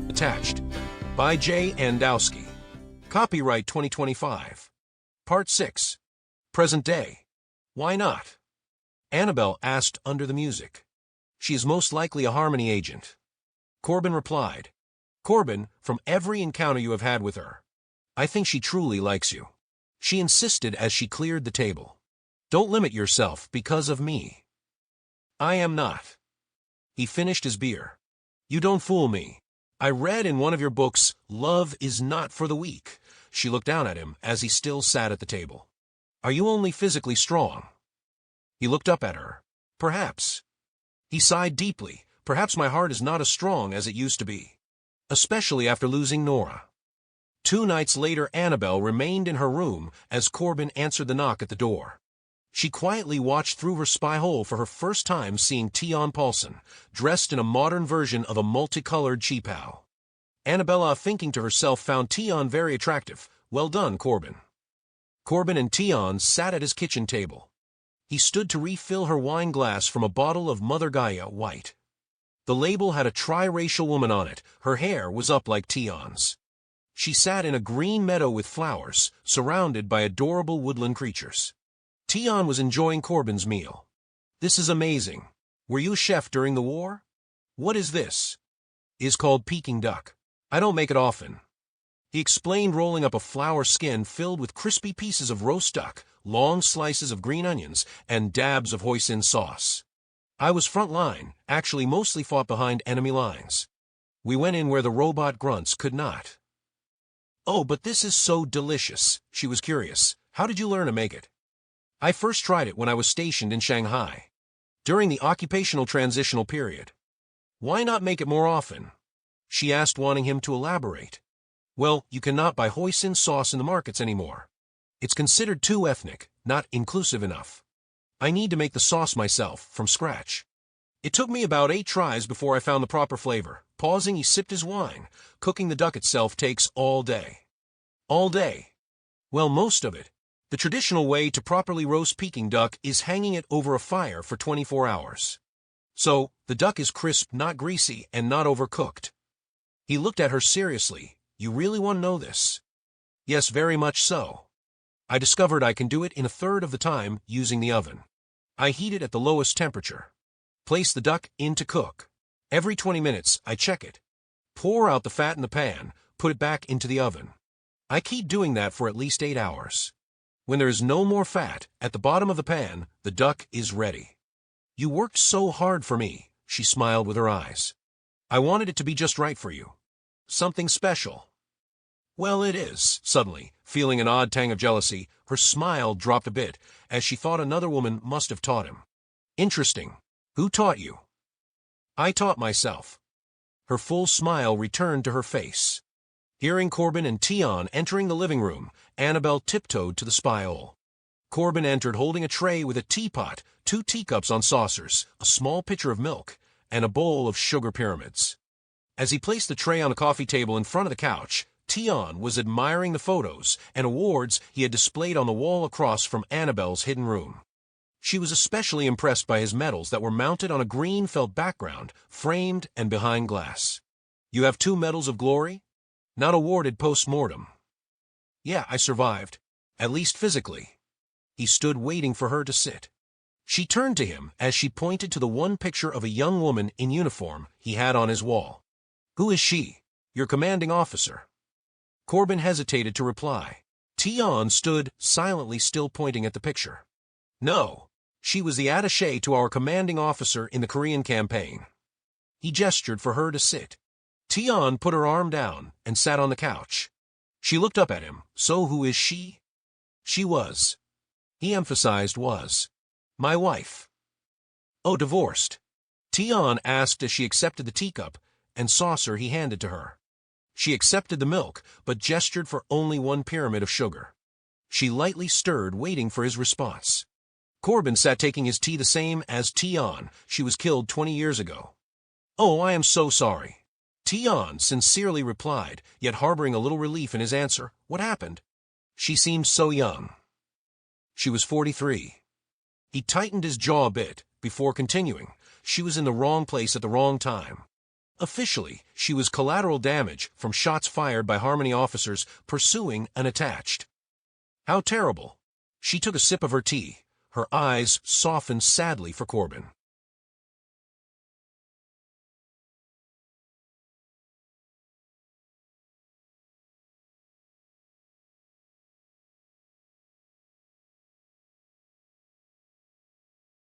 Attached. By J. Wdowski. Copyright 2025. Part 6. Present day. Why not? Annabelle asked under the music. She is most likely a harmony agent. Corbyn replied. Corbyn, from every encounter you have had with her, I think she truly likes you. She insisted as she cleared the table. Don't limit yourself because of me. I am not. He finished his beer. You don't fool me. I read in one of your books, love is not for the weak. She looked down at him as he still sat at the table. Are you only physically strong? He looked up at her. Perhaps. He sighed deeply. Perhaps my heart is not as strong as it used to be. Especially after losing Nora. 2 nights later, Annabelle remained in her room as Corbyn answered the knock at the door. She quietly watched through her spy hole for her first time seeing Tian dressed in a modern version of a multicolored cheapao. Annabella, thinking to herself, found Tian very attractive. Well done, Corbyn. Corbyn and Tian sat at his kitchen table. He stood to refill her wine glass from a bottle of Mother Gaia White. The label had a triracial woman on it. Her hair was up like Tian's. She sat in a green meadow with flowers, surrounded by adorable woodland creatures. Tian was enjoying Corbyn's meal. This is amazing. Were you a chef during the war? What is this? Is called Peking Duck. I don't make it often. He explained, rolling up a flour skin filled with crispy pieces of roast duck, long slices of green onions, and dabs of Hoisin sauce. I was front line, actually mostly fought behind enemy lines. We went in where the robot grunts could not. Oh, but this is so delicious, she was curious. How did you learn to make it? I first tried it when I was stationed in Shanghai, during the occupational transitional period. Why not make it more often? She asked, wanting him to elaborate. Well, you cannot buy Hoisin sauce in the markets anymore. It's considered too ethnic, not inclusive enough. I need to make the sauce myself, from scratch. It took me about 8 tries before I found the proper flavor. Pausing, he sipped his wine. Cooking the duck itself takes all day. All day? Well, most of it. The traditional way to properly roast Peking duck is hanging it over a fire for 24 hours. So, the duck is crisp, not greasy, and not overcooked. He looked at her seriously. You really want to know this? Yes, very much so. I discovered I can do it in 1/3 of the time using the oven. I heat it at the lowest temperature. Place the duck in to cook. Every 20 minutes, I check it. Pour out the fat in the pan, put it back into the oven. I keep doing that for at least 8 hours. When there is no more fat at the bottom of the pan, the duck is ready. You worked so hard for me, she smiled with her eyes. I wanted it to be just right for you. Something special. Well, it is. Suddenly, feeling an odd tang of jealousy, her smile dropped a bit, as she thought another woman must have taught him. Interesting. Who taught you? I taught myself. Her full smile returned to her face. Hearing Corbyn and Tian entering the living room, Annabelle tiptoed to the spy hole. Corbyn entered holding a tray with a teapot, 2 teacups on saucers, a small pitcher of milk, and a bowl of sugar pyramids. As he placed the tray on a coffee table in front of the couch, Tian was admiring the photos and awards he had displayed on the wall across from Annabelle's hidden room. She was especially impressed by his medals that were mounted on a green felt background, framed and behind glass. You have 2 medals of glory? Not awarded post-mortem. Yeah, I survived. At least physically. He stood waiting for her to sit. She turned to him as she pointed to the one picture of a young woman in uniform he had on his wall. Who is she? Your commanding officer. Corbyn hesitated to reply. Tian stood silently, still pointing at the picture. No, she was the attaché to our commanding officer in the Korean campaign. He gestured for her to sit. Tian put her arm down and sat on the couch. She looked up at him. So who is she? She was. He emphasized was. My wife. Oh, divorced? Tian asked as she accepted the teacup and saucer he handed to her. She accepted the milk, but gestured for only 1 pyramid of sugar. She lightly stirred, waiting for his response. Corbyn sat taking his tea the same as Tian. She was killed 20 years ago. Oh, I am so sorry. Tian sincerely replied, yet harboring a little relief in his answer. What happened? She seemed so young. She was 43. He tightened his jaw a bit before continuing. She was in the wrong place at the wrong time. Officially, she was collateral damage from shots fired by Harmony officers pursuing an attached. How terrible. She took a sip of her tea. Her eyes softened sadly for Corbyn.